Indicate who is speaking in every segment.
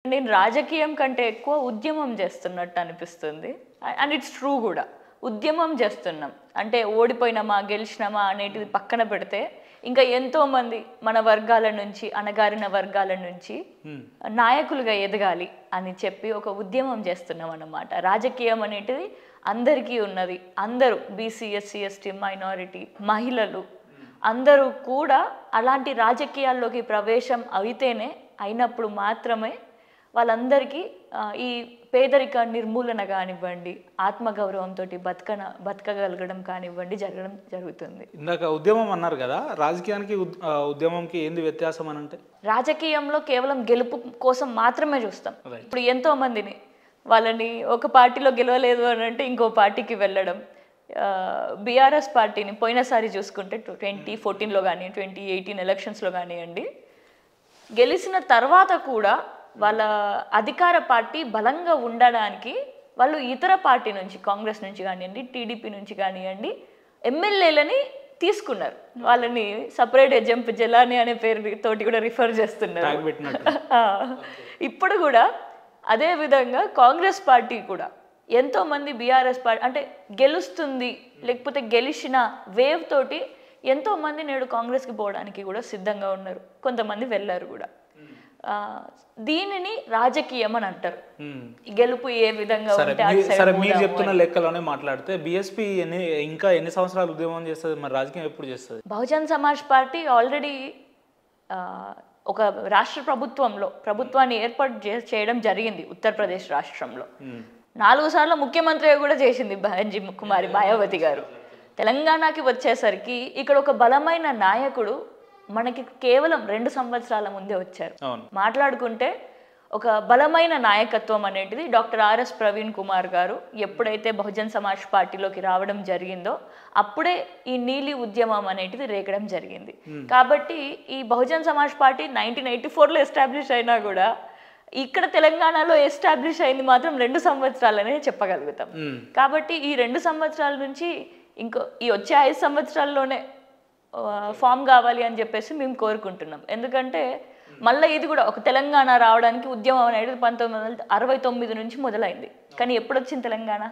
Speaker 1: నేను రాజకీయం కంటే ఎక్కువ ఉద్యమం చేస్తున్నట్టు అనిపిస్తుంది. అండ్ ఇట్స్ ట్రూ కూడా. ఉద్యమం చేస్తున్నాం అంటే ఓడిపోయినామా గెలిచినామా అనేటిది పక్కన పెడితే ఇంకా ఎంతోమంది మన వర్గాల నుంచి అణగారిన వర్గాల నుంచి నాయకులుగా ఎదగాలి అని చెప్పి ఒక ఉద్యమం చేస్తున్నాం అన్నమాట. రాజకీయం అనేటిది అందరికీ ఉన్నది. అందరూ బీసీ ఎస్సీ ఎస్టీ మైనారిటీ మహిళలు అందరూ కూడా అలాంటి రాజకీయాల్లోకి ప్రవేశం అయినప్పుడు మాత్రమే వాళ్ళందరికీ ఈ పేదరిక నిర్మూలన కానివ్వండి, ఆత్మగౌరవంతో బతకగలగడం కానివ్వండి జరుగుతుంది.
Speaker 2: ఇందాక ఉద్యమం అన్నారు కదా, రాజకీయానికి ఉద్యమంకి ఏంది వ్యత్యాసం అని అంటే?
Speaker 1: రాజకీయంలో కేవలం గెలుపు కోసం మాత్రమే చూస్తాం. ఇప్పుడు ఎంతో మందిని వాళ్ళని ఒక పార్టీలో గెలవలేదు అని అంటే ఇంకో పార్టీకి వెళ్ళడం. బీఆర్ఎస్ పార్టీని పోయినసారి చూసుకుంటే 2014లో కానీ 2018 ఎలక్షన్స్లో కానివ్వండి, గెలిచిన తర్వాత కూడా వాళ్ళ అధికార పార్టీ బలంగా ఉండడానికి వాళ్ళు ఇతర పార్టీ నుంచి కాంగ్రెస్ నుంచి కానివ్వండి, టీడీపీ నుంచి కానివ్వండి ఎమ్మెల్యేలని తీసుకున్నారు. వాళ్ళని సపరేట్ జంప్ జలాని అనే పేరుతోటి కూడా రిఫర్ చేస్తున్నారు. ఇప్పుడు కూడా అదే విధంగా కాంగ్రెస్ పార్టీ కూడా ఎంతోమంది బీఆర్ఎస్ పార్టీ అంటే గెలుస్తుంది లేకపోతే గెలిచిన వేవ్ తోటి ఎంతోమంది నేడు కాంగ్రెస్కి పోవడానికి కూడా సిద్ధంగా ఉన్నారు. కొంతమంది వెళ్ళారు కూడా. దీనిని రాజకీయం అని అంటారు. గెలుపు ఏ విధంగా
Speaker 2: సరే, మీరు చెప్తున్న లెక్కలోనే మాట్లాడితే బీఎస్పీ ఇంకా ఎన్ని సంవత్సరాలు ఉద్యమం చేస్తుంది, మరి రాజకీయం ఎప్పుడు చేస్తుంది?
Speaker 1: బహుజన్ సమాజ్ పార్టీ ఆల్రెడీ ఒక రాష్ట్ర ప్రభుత్వాన్ని ఏర్పాటు చేయడం జరిగింది. ఉత్తరప్రదేశ్ రాష్ట్రంలో 4 సార్లు ముఖ్యమంత్రిగా కూడా చేసింది బహంజీ కుమారి మాయావతి గారు. తెలంగాణకి వచ్చేసరికి ఇక్కడ ఒక బలమైన నాయకుడు మనకి కేవలం 2 సంవత్సరాల ముందే వచ్చారు. మాట్లాడుకుంటే ఒక బలమైన నాయకత్వం అనేది డాక్టర్ ఆర్ఎస్ ప్రవీణ్ కుమార్ గారు ఎప్పుడైతే బహుజన్ సమాజ్ పార్టీలోకి రావడం జరిగిందో అప్పుడే ఈ నీలి ఉద్యమం అనేది రేగడం జరిగింది. కాబట్టి ఈ బహుజన్ సమాజ్ పార్టీ 1984లో ఎస్టాబ్లిష్ అయినా కూడా ఇక్కడ తెలంగాణలో ఎస్టాబ్లిష్ అయింది మాత్రం 2 సంవత్సరాలనే చెప్పగలుగుతాం. కాబట్టి ఈ 2 సంవత్సరాల నుంచి ఈ వచ్చే 5 సంవత్సరాల్లోనే ఫామ్ కావాలి అని చెప్పేసి మేము కోరుకుంటున్నాం. ఎందుకంటే మళ్ళీ ఇది కూడా ఒక తెలంగాణ రావడానికి ఉద్యమం అనేది 1969 నుంచి మొదలైంది. కానీ ఎప్పుడు వచ్చింది తెలంగాణ?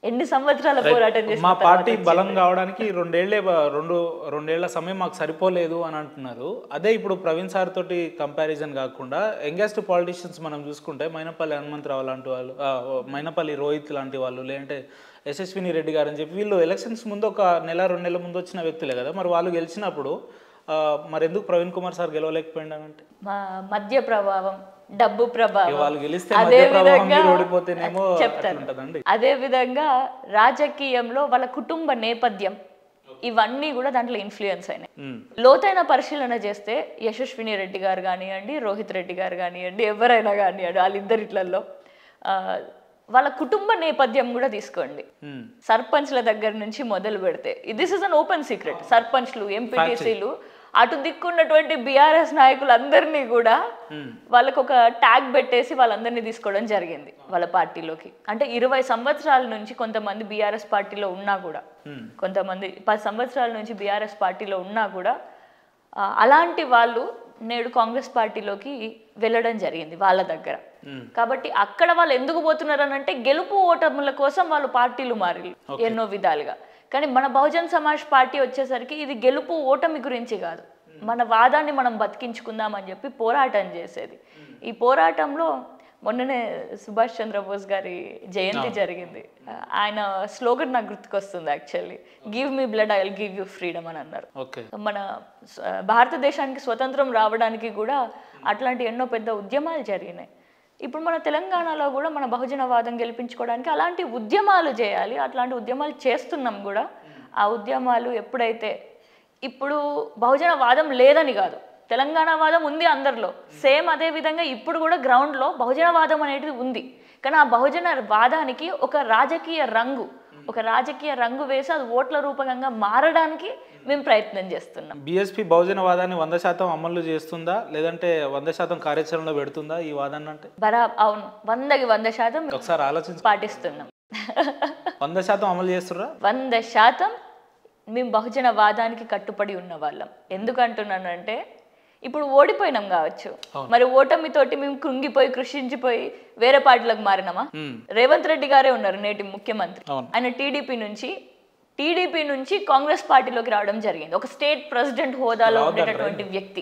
Speaker 1: ఎన్ని సంవత్సరాల పోరాటం చేసి
Speaker 2: మా పార్టీ బలం కావడానికి రెండేళ్ల సమయం మాకు సరిపోలేదు అని అంటున్నారు. అదే ఇప్పుడు ప్రవీణ్ సార్ తోటి కంపారిజన్ కాకుండా యంగెస్ట్ పాలిటిషియన్స్ మనం చూసుకుంటే మైనపల్లి హనుమంతరావు లాంటి వాళ్ళు, మైనపల్లి రోహిత్ లాంటి వాళ్ళు, లేదంటే యశస్విని రెడ్డి గారు అని చెప్పి వీళ్ళు ఎలక్షన్స్ ముందు ఒక 1-2 నెలల ముందు వచ్చిన వ్యక్తులే కదా. మరి వాళ్ళు గెలిచినప్పుడు మరి ఎందుకు ప్రవీణ్ కుమార్ సార్ గెలవలేకపోయిందంటే?
Speaker 1: మధ్య ప్రభావం, డబ్బు ప్రభావం.
Speaker 2: వాళ్ళు గెలిస్తే మధ్య ప్రభావం ఓడిపోతేనేమో చెప్తారు.
Speaker 1: అదే విధంగా రాజకీయంలో వాళ్ళ కుటుంబ నేపథ్యం ఇవన్నీ కూడా దాంట్లో ఇన్ఫ్లుయెన్స్ అయినాయి. లోతైన పరిశీలన చేస్తే యశస్విని రెడ్డి గారు కానివ్వండి, రోహిత్ రెడ్డి గారు కానివ్వండి, ఎవరైనా కానివ్వండి, వాళ్ళిద్దరిట్లలో వాళ్ళ కుటుంబ నేపథ్యం కూడా తీసుకోండి. సర్పంచ్ల దగ్గర నుంచి మొదలు పెడితే this is an open secret. సర్పంచ్లు, ఎంపీటీసీలు, అటు దిక్కున్నటువంటి బీఆర్ఎస్ నాయకులు అందరినీ కూడా వాళ్ళకు ఒక ట్యాగ్ పెట్టేసి వాళ్ళందరినీ తీసుకోవడం జరిగింది వాళ్ళ పార్టీలోకి. అంటే 20 సంవత్సరాల నుంచి కొంతమంది బీఆర్ఎస్ పార్టీలో ఉన్నా కూడా, కొంతమంది 10 సంవత్సరాల నుంచి బీఆర్ఎస్ పార్టీలో ఉన్నా కూడా అలాంటి వాళ్ళు నేడు కాంగ్రెస్ పార్టీలోకి వెళ్ళడం జరిగింది వాళ్ళ దగ్గర. కాబట్టి అక్కడ వాళ్ళు ఎందుకు పోతున్నారు అని అంటే గెలుపు ఓటముల కోసం వాళ్ళు పార్టీలు మారి ఎన్నో విధాలుగా. కానీ మన బహుజన్ సమాజ్ పార్టీ వచ్చేసరికి ఇది గెలుపు ఓటమి గురించి కాదు, మన వాదాన్ని మనం బతికించుకుందాం అని చెప్పి పోరాటం చేసేది. ఈ పోరాటంలో మొన్ననే సుభాష్ చంద్రబోస్ గారి జయంతి జరిగింది. ఆయన స్లోగన్ నాకు గుర్తుకొస్తుంది actually, give me blood I will give you freedom అని అన్నారు. మన భారతదేశానికి స్వతంత్రం రావడానికి కూడా అట్లాంటి ఎన్నో పెద్ద ఉద్యమాలు జరిగినాయి. ఇప్పుడు మన తెలంగాణలో కూడా మన బహుజనవాదం గెలిపించుకోవడానికి అలాంటి ఉద్యమాలు చేయాలి. అట్లాంటి ఉద్యమాలు చేస్తున్నాం కూడా. ఆ ఉద్యమాలు ఎప్పుడైతే ఇప్పుడు బహుజనవాదం లేదని కాదు, తెలంగాణవాదం ఉంది అందరిలో. సేమ్ అదే విధంగా ఇప్పుడు కూడా గ్రౌండ్లో బహుజనవాదం అనేది ఉంది. కానీ ఆ బహుజన వాదానికి ఒక రాజకీయ రంగు వేసి అది ఓట్ల రూపకంగా మారడానికి మేము ప్రయత్నం చేస్తున్నాం.
Speaker 2: బీఎస్పీ బహుజనవాదాన్ని 100% అమలు చేస్తుందా, లేదంటే 100% కార్యాచరణలో పెడుతుందా ఈ వాదాన్ని? అంటే
Speaker 1: అవును, 100కి 100%
Speaker 2: ఒకసారి ఆలోచించి
Speaker 1: పాటిస్తున్నాం.
Speaker 2: 100% అమలు చేస్తుర్రా?
Speaker 1: 100% మేము బహుజన వాదానికి కట్టుబడి ఉన్న వాళ్ళం. ఎందుకంటున్నానంటే ఇప్పుడు ఓడిపోయినాం కావచ్చు, మరి ఓటమితోటి మేము కృంగిపోయి కృషించిపోయి వేరే పార్టీలకు మారినామా? రేవంత్ రెడ్డి గారే ఉన్నారు నేటి ముఖ్యమంత్రి. ఆయన టీడీపీ నుంచి కాంగ్రెస్ పార్టీలోకి రావడం జరిగింది. ఒక స్టేట్ ప్రెసిడెంట్ హోదాలో ఉండేటటువంటి వ్యక్తి.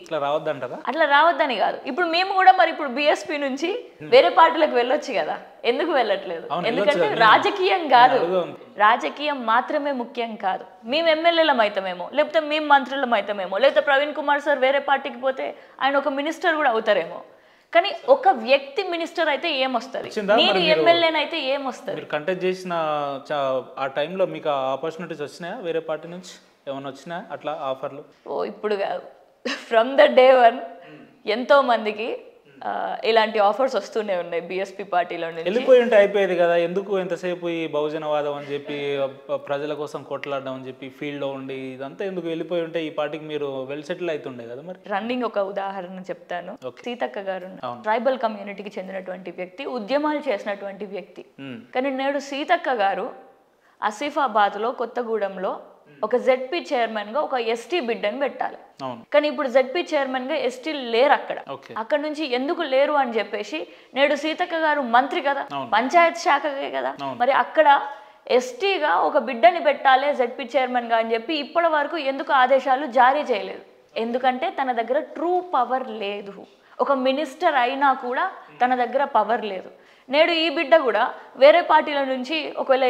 Speaker 1: అట్లా రావద్దని కాదు. ఇప్పుడు మేము కూడా మరి ఇప్పుడు బీఎస్పీ నుంచి వేరే పార్టీలకు వెళ్ళొచ్చు కదా, ఎందుకు వెళ్ళట్లేదు? ఎందుకంటే రాజకీయం కాదు, రాజకీయం మాత్రమే ముఖ్యం కాదు. మేము ఎమ్మెల్యేలం అవుతామేమో, లేకపోతే మేము మంత్రులం అవుతామేమో, లేకపోతే ప్రవీణ్ కుమార్ సార్ వేరే పార్టీకి పోతే ఆయన ఒక మినిస్టర్ కూడా అవుతారేమో. కానీ ఒక వ్యక్తి మినిస్టర్ అయితే ఏమొస్తుంది, నేను ఎమ్మెల్యేనైతే ఏమొస్తుంది?
Speaker 2: కంటెస్ట్ చేసిన ఆ టైంలో మీకు ఆపర్చునిటీస్ వచ్చినాయా వేరే పార్టీ నుంచి ఏమైనా వచ్చినాయా అట్లా ఆఫర్లు?
Speaker 1: ఇప్పుడు కాదు, ఫ్రమ్ ద డే వన్ ఎంతో మందికి ఇలాంటి ఆఫర్స్ వస్తూనే ఉన్నాయి బీఎస్పీ పార్టీలో నుంచి.
Speaker 2: వెళ్ళిపోయి ఉంటే అయిపోయేది కదా, ఎందుకు ఎంతసేపు ఈ బహుజనవాదం అని చెప్పి ప్రజల కోసం కొట్లాడడం అని చెప్పి ఫీల్డ్లో ఉండి ఇదంతా ఎందుకు? వెళ్ళిపోయి ఉంటే ఈ పార్టీకి మీరు వెల్ సెటిల్ అవుతుండే కదా. మరి
Speaker 1: రన్నింగ్ ఒక ఉదాహరణ చెప్తాను. సీతక్క గారు ట్రైబల్ కమ్యూనిటీకి చెందినటువంటి వ్యక్తి, ఉద్యమాలు చేసినటువంటి వ్యక్తి. కానీ నేడు సీతక్క గారు ఆసిఫాబాద్లో కొత్తగూడెంలో ఒక జెడ్పీ చైర్మన్ గా ఒక ఎస్టీ బిడ్డని పెట్టాలి. కానీ ఇప్పుడు జెడ్పీ చైర్మన్ గా ఎస్టీ లేరు అక్కడ నుంచి ఎందుకు లేరు అని చెప్పేసి నేడు సీతక్క గారు మంత్రి కదా, పంచాయత్ శాఖకే కదా, మరి అక్కడ ఎస్టీగా ఒక బిడ్డని పెట్టాలి జెడ్పీ చైర్మన్ గా అని చెప్పి ఇప్పటి వరకు ఎందుకు ఆదేశాలు జారీ చేయలేదు? ఎందుకంటే తన దగ్గర ట్రూ పవర్ లేదు. ఒక మినిస్టర్ అయినా కూడా తన దగ్గర పవర్ లేదు. నేడు ఈ బిడ్డ కూడా వేరే పార్టీల నుంచి ఒకవేళ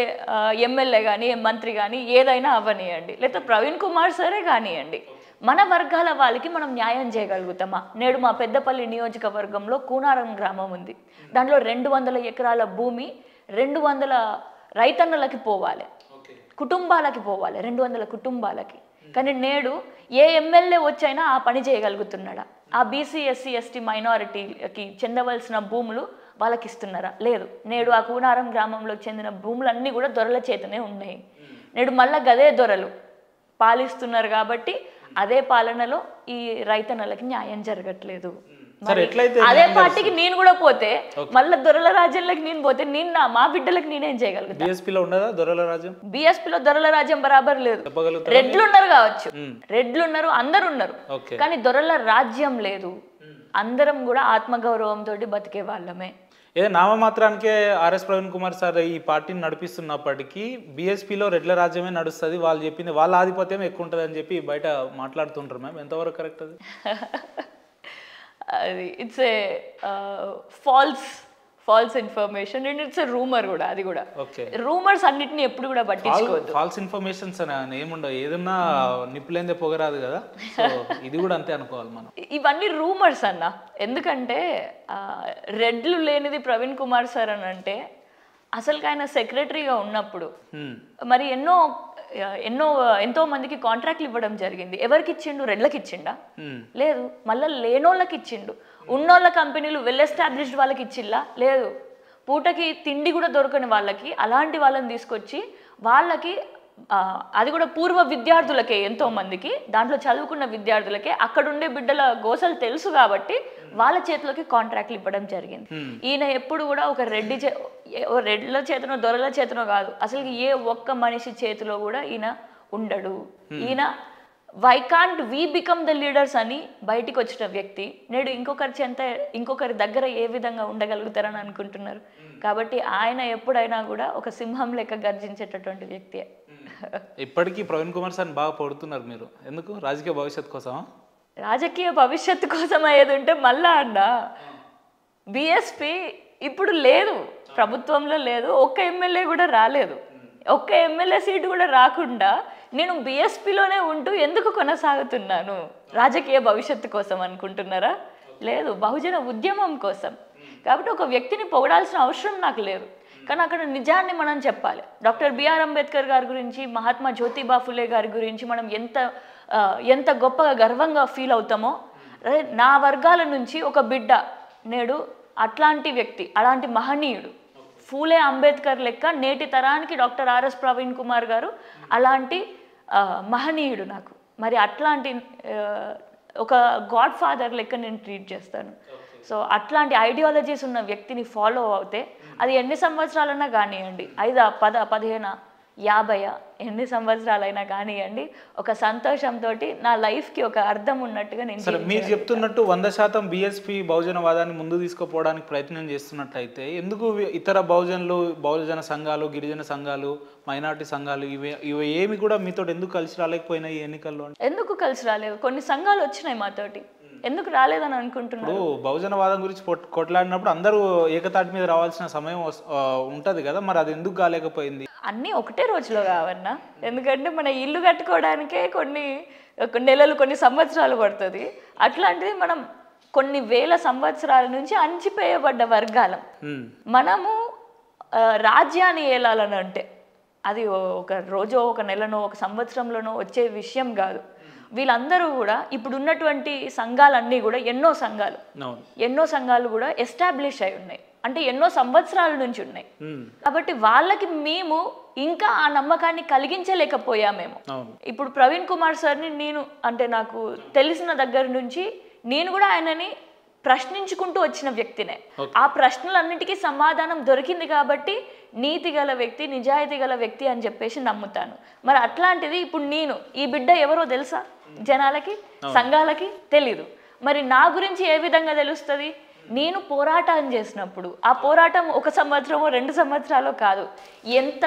Speaker 1: ఎమ్మెల్యే కానీ మంత్రి కానీ ఏదైనా అవ్వనియండి, లేకపోతే ప్రవీణ్ కుమార్ సరే కానివ్వండి, మన వర్గాల వాళ్ళకి మనం న్యాయం చేయగలుగుతామా? నేడు మా పెద్దపల్లి నియోజకవర్గంలో కూనారం గ్రామం ఉంది. దాంట్లో 200 ఎకరాల భూమి 200 రైతన్నలకి పోవాలి, కుటుంబాలకి పోవాలి, 200 కుటుంబాలకి. కానీ నేడు ఏ ఎమ్మెల్యే వచ్చైనా ఆ పని చేయగలుగుతున్నాడా? ఆ బీసీ ఎస్సీ ఎస్టీ మైనారిటీకి చెందవలసిన భూములు వాళ్ళకి ఇస్తున్నారా? లేదు. నేడు ఆ కూనారం గ్రామంలోకి చెందిన భూములన్నీ కూడా దొరల చేతనే ఉన్నాయి. నేడు మళ్ళా గదే దొరలు పాలిస్తున్నారు కాబట్టి అదే పాలనలో ఈ రైతన్నలకి న్యాయం జరగట్లేదు. అదే పార్టీకి నేను కూడా పోతే మళ్ళీ దొరల రాజ్యంలోకి నేను పోతే మా బిడ్డలకు నేనేం చేయగలుగుతాను? బీఎస్పీలో దొరల రాజ్యం బరాబర్ లేదు. రెడ్లు ఉన్నారు కావచ్చు, రెడ్లు ఉన్నారు, అందరు ఉన్నారు, కానీ దొరల రాజ్యం లేదు. అందరం కూడా ఆత్మగౌరవంతో బతికే వాళ్ళమే.
Speaker 2: ఏదో నామమాత్రానికే ఆర్ఎస్ ప్రవీణ్ కుమార్ సార్ ఈ పార్టీని నడిపిస్తున్నప్పటికీ బీఎస్పీలో రెడ్ల రాజ్యమే నడుస్తుంది, వాళ్ళు చెప్పింది వాళ్ళ ఆధిపత్యం ఎక్కువ ఉంటుంది అని చెప్పి బయట మాట్లాడుతుంటారు. మ్యామ్ ఎంతవరకు కరెక్ట్ అది?
Speaker 1: అది it's a false information and it's rumour కూడా. అది కూడా రూమర్స్ అన్నిటిని ఎప్పుడు కూడా పట్టించుకోవద్దు.
Speaker 2: ఫాల్స్ ఇన్ఫర్మేషన్స్ అని ఏముండవు, ఏదన్నా నిప్పులేందే పొగరాదు కదా, ఇది కూడా అంతే అనుకోవాలి మనం.
Speaker 1: ఇవన్నీ రూమర్స్ అన్న. ఎందుకంటే రెడ్లు లేనిది ప్రవీణ్ కుమార్ సార్ అని అంటే అసలు ఆయన సెక్రటరీగా ఉన్నప్పుడు మరి ఎంతో మందికి కాంట్రాక్ట్లు ఇవ్వడం జరిగింది. ఎవరికి ఇచ్చిండు? రెడ్లకి ఇచ్చిండా? లేదు. మళ్ళీ లేనోళ్ళకి ఇచ్చిండు. ఉన్నోళ్ళ కంపెనీలు వెల్ ఎస్టాబ్లిష్డ్ వాళ్ళకి ఇచ్చిల్లా? లేదు. పూటకి తిండి కూడా దొరకని వాళ్ళకి అలాంటి వాళ్ళని తీసుకొచ్చి వాళ్ళకి అది కూడా పూర్వ విద్యార్థులకే, ఎంతో మందికి దాంట్లో చదువుకున్న విద్యార్థులకే అక్కడుండే బిడ్డల గోసలు తెలుసు కాబట్టి వాళ్ళ చేతిలోకి కాంట్రాక్ట్లు ఇవ్వడం జరిగింది. ఈయన ఎప్పుడు కూడా ఒక రెడ్ల చేతనో దొరల చేతనో కాదు, అసలు ఏ ఒక్క మనిషి చేతిలో కూడా ఈయన ఉండడు. ఈయన why can't we become the leaders అని బయటికి వచ్చిన వ్యక్తి నేడు ఇంకొకరి దగ్గర ఏ విధంగా ఉండగలుగుతారని అనుకుంటున్నారు? కాబట్టి ఆయన ఎప్పుడైనా కూడా ఒక సింహం లెక్క గర్జించేటటువంటి వ్యక్తి.
Speaker 2: ఇప్పటికీ ప్రవీణ్ కుమార్ సార్ బాగా పొడుతున్నారు మీరు, ఎందుకు? రాజకీయ భవిష్యత్తు కోసమా?
Speaker 1: రాజకీయ భవిష్యత్తు కోసం అయ్యేది ఉంటే మళ్ళా బీఎస్పీ ఇప్పుడు లేదు, ప్రభుత్వంలో లేదు, ఒక్క ఎమ్మెల్యే కూడా రాలేదు. ఒక్క ఎమ్మెల్యే సీటు కూడా రాకుండా నేను బీఎస్పీలోనే ఉంటూ ఎందుకు కొనసాగుతున్నాను? రాజకీయ భవిష్యత్తు కోసం అనుకుంటున్నారా? లేదు, బహుజన ఉద్యమం కోసం. కాబట్టి ఒక వ్యక్తిని పొగడాల్సిన అవసరం నాకు లేదు, కానీ అక్కడ నిజాన్ని మనం చెప్పాలి. డాక్టర్ బిఆర్ అంబేద్కర్ గారి గురించి, మహాత్మా జ్యోతిబా ఫులే గారి గురించి మనం ఎంత గొప్పగా గర్వంగా ఫీల్ అవుతామో, నా వర్గాల నుంచి ఒక బిడ్డ నేడు అట్లాంటి వ్యక్తి, అలాంటి మహనీయుడు ఫూలే అంబేద్కర్ లెక్క నేటి తరానికి డాక్టర్ ఆర్ఎస్ ప్రవీణ్ కుమార్ గారు అలాంటి మహనీయుడు నాకు. మరి అట్లాంటి ఒక గాడ్ ఫాదర్ లెక్క నేను ట్రీట్ చేస్తాను. సో అట్లాంటి ఐడియాలజీస్ ఉన్న వ్యక్తిని ఫాలో అవుతే అది ఎన్ని సంవత్సరాలన్నా కానివ్వండి, 5, 10, 15 50 ఎన్ని సంవత్సరాలైనా కానివ్వండి ఒక సంతోషంతో నా లైఫ్కి ఒక అర్థం ఉన్నట్టుగా నేను
Speaker 2: సరే మీరు చెప్తున్నట్టు 100% బీఎస్పీ బహుజనవాదాన్ని ముందు తీసుకుపోవడానికి ప్రయత్నం చేస్తున్నట్టయితే ఎందుకు ఇతర బహుజన సంఘాలు, గిరిజన సంఘాలు, మైనారిటీ సంఘాలు ఇవి ఏమి కూడా మీతో ఎందుకు కలిసి రాలేకపోయినాయి ఈ ఎన్నికల్లో?
Speaker 1: ఎందుకు కలిసి రాలేవు? కొన్ని సంఘాలు వచ్చినాయి మాతోటి, ఎందుకు రాలేదని అనుకుంటున్నారు?
Speaker 2: బహుజనవాదం గురించి కొట్లాడినప్పుడు అందరూ ఏకతాటి మీద రావాల్సిన సమయం ఉంటది కదా, మరి అది ఎందుకు కాలేకపోయింది?
Speaker 1: అన్నీ ఒకటే రోజులో కావన్నా, ఎందుకంటే మన ఇల్లు కట్టుకోవడానికే కొన్ని నెలలు కొన్ని సంవత్సరాలు పడుతుంది. అట్లాంటిది మనం కొన్ని వేల సంవత్సరాల నుంచి అణచివేయబడ్డ వర్గాలం. మనము రాజ్యాన్ని ఏలాలని అంటే అది ఒక రోజో ఒక నెలనో ఒక సంవత్సరంలోనో వచ్చే విషయం కాదు. వీళ్ళందరూ కూడా ఇప్పుడు ఉన్నటువంటి సంఘాలన్నీ కూడా ఎన్నో సంఘాలు కూడా ఎస్టాబ్లిష్ అయి ఉన్నాయి, అంటే ఎన్నో సంవత్సరాల నుంచి ఉన్నాయి. కాబట్టి వాళ్ళకి మేము ఇంకా ఆ నమ్మకాన్ని కలిగించలేకపోయామేమో. ఇప్పుడు ప్రవీణ్ కుమార్ సార్ని నేను అంటే నాకు తెలిసిన దగ్గర నుంచి నేను కూడా ఆయనని ప్రశ్నించుకుంటూ వచ్చిన వ్యక్తినే. ఆ ప్రశ్నలన్నిటికీ సమాధానం దొరికింది కాబట్టి నీతి గల వ్యక్తి, నిజాయితీ గల వ్యక్తి అని చెప్పేసి నమ్ముతాను. మరి అట్లాంటిది ఇప్పుడు నేను ఈ బిడ్డ ఎవరో తెలుసా జనాలకి, సంఘాలకి తెలీదు. మరి నా గురించి ఏ విధంగా తెలుస్తుంది? నేను పోరాటం చేసినప్పుడు ఆ పోరాటం 1 సంవత్సరమో 2 సంవత్సరాలు కాదు, ఎంత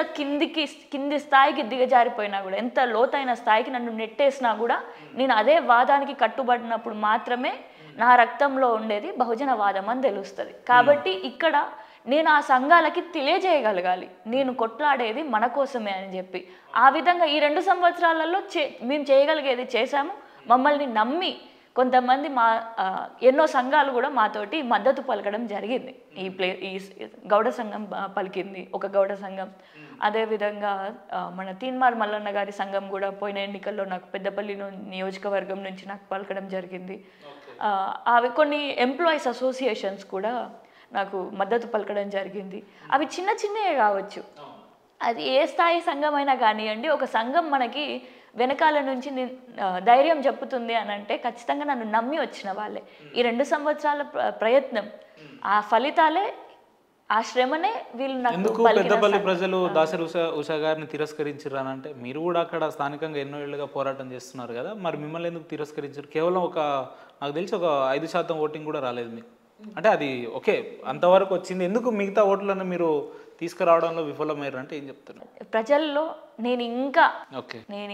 Speaker 1: కింది స్థాయికి దిగజారిపోయినా కూడా, ఎంత లోతైన స్థాయికి నన్ను నెట్టేసినా కూడా నేను అదే వాదానికి కట్టుబడినప్పుడు మాత్రమే నా రక్తంలో ఉండేది బహుజనవాదం అని తెలుస్తుంది. కాబట్టి ఇక్కడ నేను ఆ సంఘాలకి తెలియజేయగలగాలి నేను కొట్లాడేది మన కోసమే అని చెప్పి. ఆ విధంగా ఈ 2 సంవత్సరాలలో మేము చేయగలిగేది చేశాము. మమ్మల్ని నమ్మి కొంతమంది ఎన్నో సంఘాలు కూడా మాతోటి మద్దతు పలకడం జరిగింది. ఈ గౌడ సంఘం పలికింది, ఒక గౌడ సంఘం. అదేవిధంగా మన తీన్మార్ మల్లన్న గారి సంఘం కూడా పోయిన ఎన్నికల్లో నాకు పెద్దపల్లి నియోజకవర్గం నుంచి నాకు పలకడం జరిగింది. అవి కొన్ని ఎంప్లాయీస్ అసోసియేషన్స్ కూడా నాకు మద్దతు పలకడం జరిగింది. అవి చిన్నవే కావచ్చు, అది ఏ స్థాయి సంఘం అయినా కానివ్వండి. ఒక సంఘం మనకి వెనకాల నుంచి ధైర్యం చెప్పుతుంది అని అంటే ఖచ్చితంగా నన్ను నమ్మి వచ్చిన వాళ్ళే. ఈ 2 సంవత్సరాల ప్రయత్నం, ఆ ఫలితాలే, ఆ శ్రమనే వీళ్ళు నాకు.
Speaker 2: ఎందుకు పెద్దపల్లి ప్రజలు దాసరి ఉషా గారిని తిరస్కరించారు అని అంటే, మీరు కూడా అక్కడ స్థానికంగా ఎన్నో ఏళ్ళుగా పోరాటం చేస్తున్నారు కదా, మరి మిమ్మల్ని ఎందుకు తిరస్కరించారు? కేవలం నాకు తెలిసి ఒక 5% ఓటింగ్ కూడా రాలేదు మీకు. అంటే అది ఓకే, అంతవరకు వచ్చింది, ఎందుకు మిగతా ఓట్లను మీరు తీసుకురావడంలో విఫలమయ్యారు అంటే ఏం చెప్తున్నారు?
Speaker 1: ప్రజల్లో నేను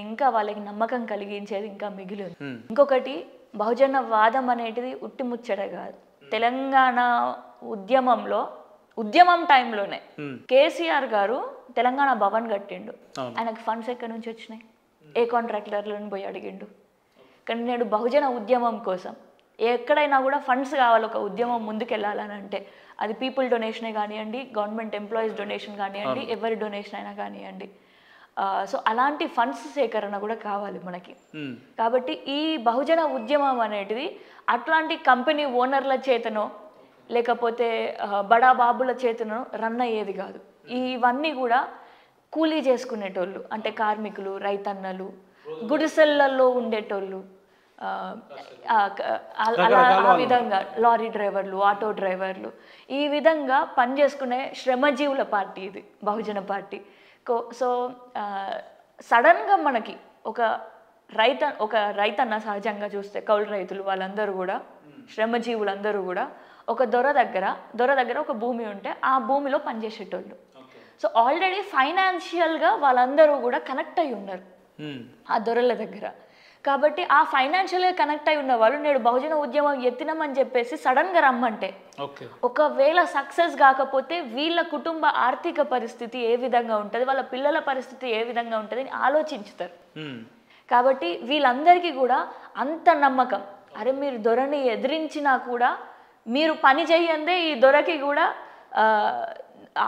Speaker 1: ఇంకా వాళ్ళకి నమ్మకం కలిగించేది ఇంకా మిగిలి ఉంది. ఇంకొకటి, బహుజన వాదం అనేటిది ఉట్టిముచ్చట కాదు. తెలంగాణ ఉద్యమం టైంలోనే కేసీఆర్ గారు తెలంగాణ భవన్ కట్టిండు. ఆయనకు ఫండ్స్ ఎక్కడి నుంచి వచ్చినాయి? ఏ కాంట్రాక్టర్లను పోయి అడిగిండు? కానీ నేడు బహుజన ఉద్యమం కోసం ఎక్కడైనా కూడా ఫండ్స్ కావాలి. ఒక ఉద్యమం ముందుకెళ్ళాలని అంటే అది పీపుల్ డొనేషనే కానివ్వండి, గవర్నమెంట్ ఎంప్లాయీస్ డొనేషన్ కానివ్వండి, ఎవరి డొనేషన్ అయినా కానివ్వండి. సో అలాంటి ఫండ్స్ సేకరణ కూడా కావాలి మనకి. కాబట్టి ఈ బహుజన ఉద్యమం అనేటిది అట్లాంటి కంపెనీ ఓనర్ల చేతనో లేకపోతే బడా బాబుల చేతనో రన్ అయ్యేది కాదు. ఇవన్నీ కూడా కూలీ చేసుకునేటోళ్ళు, అంటే కార్మికులు, రైతన్నలు, గుడిసెళ్లలో ఉండేటోళ్ళు, ఆ విధంగా లారీ డ్రైవర్లు, ఆటో డ్రైవర్లు, ఈ విధంగా పనిచేసుకునే శ్రమజీవుల పార్టీ ఇది బహుజన పార్టీ. సో సడన్గా మనకి ఒక రైతన్న సహజంగా చూస్తే కౌలు రైతులు వాళ్ళందరూ కూడా, శ్రమజీవులందరూ కూడా ఒక దొర దగ్గర ఒక భూమి ఉంటే ఆ భూమిలో పనిచేసేటోళ్ళు. సో ఆల్రెడీ ఫైనాన్షియల్గా వాళ్ళందరూ కూడా కనెక్ట్ అయి ఉన్నారు ఆ దొరల దగ్గర. కాబట్టి ఆ ఫైనాన్షియల్గా కనెక్ట్ అయి ఉన్న వాళ్ళు నేడు బహుజన ఉద్యమం ఎత్తినామని చెప్పేసి సడన్గా రమ్మంటే, ఒకవేళ సక్సెస్ కాకపోతే వీళ్ళ కుటుంబ ఆర్థిక పరిస్థితి ఏ విధంగా ఉంటుంది, వాళ్ళ పిల్లల పరిస్థితి ఏ విధంగా ఉంటుంది అని ఆలోచించుతారు. కాబట్టి వీళ్ళందరికీ కూడా అంత నమ్మకం, అరే మీరు దొరని ఎదిరించినా కూడా మీరు పని చేయందే ఈ దొరకి కూడా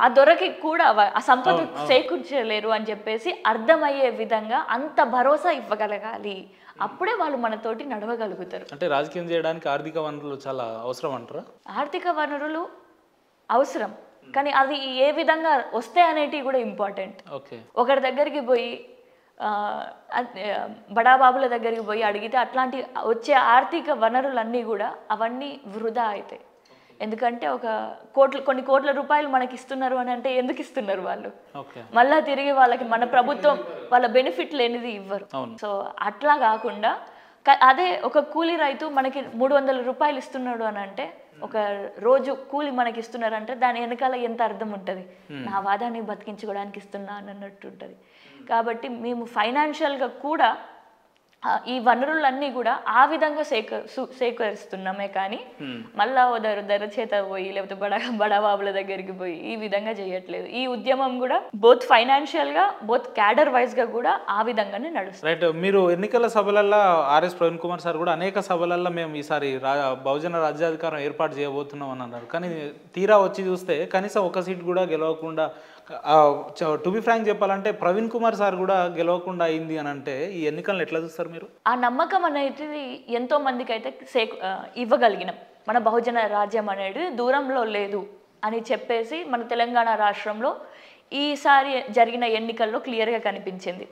Speaker 1: ఆ దొరకి కూడా ఆ సంపద చేకూర్చలేరు అని చెప్పేసి అర్థమయ్యే విధంగా అంత భరోసా ఇవ్వగలగాలి. అప్పుడే వాళ్ళు మనతోటి నడవగలుగుతారు.
Speaker 2: అంటే రాజకీయం చేయడానికి ఆర్థిక వనరులు చాలా అవసరం అంటారా?
Speaker 1: ఆర్థిక వనరులు అవసరం, కానీ అది ఏ విధంగా వస్తాయి అనేటివి కూడా ఇంపార్టెంట్. ఒకరి దగ్గరికి పోయి బడాబాబుల దగ్గరికి పోయి అడిగితే అట్లాంటి వచ్చే ఆర్థిక వనరులన్నీ కూడా అవన్నీ వృధా అవుతాయి. ఎందుకంటే కొన్ని కోట్ల రూపాయలు మనకి ఇస్తున్నారు అని అంటే ఎందుకు ఇస్తున్నారు వాళ్ళు?
Speaker 2: ఓకే.
Speaker 1: మళ్ళా తిరిగి వాళ్ళకి మన ప్రభుత్వం వాళ్ళ బెనిఫిట్ లేనిది ఇవ్వరు. సో అట్లా కాకుండా అదే ఒక కూలీ రైతు మనకి 300 రూపాయలు ఇస్తున్నాడు అని అంటే, ఒక రోజు కూలి మనకి ఇస్తున్నారంటే దాని వెనకాల ఎంత అర్థం ఉంటుంది, నా వాదాన్ని బతికించుకోవడానికి ఇస్తున్నా అన్నట్టు ఉంటుంది. కాబట్టి మేము ఫైనాన్షియల్గా కూడా ఈ వనరులన్నీ కూడా ఆ విధంగా సేకరిస్తున్నామే కానీ మళ్ళా ధర చేత పోయి లేకపోతే బడాబాబుల దగ్గరికి పోయి ఈ విధంగా చేయట్లేదు. ఈ ఉద్యమం కూడా బోత్ ఫైనాన్షియల్ గా బోత్ క్యాడర్ వైజ్ గా కూడా ఆ విధంగానే నడుస్తుంది.
Speaker 2: రైట్. మీరు ఎన్నికల సభలల్లో ఆర్ఎస్ ప్రవీణ్ కుమార్ సార్ కూడా అనేక సభలల్లో మేము ఈసారి బహుజన రాజ్యాధికారం ఏర్పాటు చేయబోతున్నాం అని అన్నారు. కానీ తీరా వచ్చి చూస్తే కనీసం ఒక సీట్ కూడా గెలవకుండా, టు బి ఫ్రాంక్ చెప్పాలంటే ప్రవీణ్ కుమార్ సార్ కూడా గెలవకుండా అయింది అని అంటే ఈ ఎన్నికలను ఎట్లా చూస్తారు మీరు?
Speaker 1: ఆ నమ్మకం అనేది ఎంతో మందికి అయితే ఇవ్వగలిగినాం. మన బహుజన రాజ్యం అనేది దూరంలో లేదు అని చెప్పేసి మన తెలంగాణ రాష్ట్రంలో ఈసారి జరిగిన ఎన్నికల్లో క్లియర్గా కనిపించింది.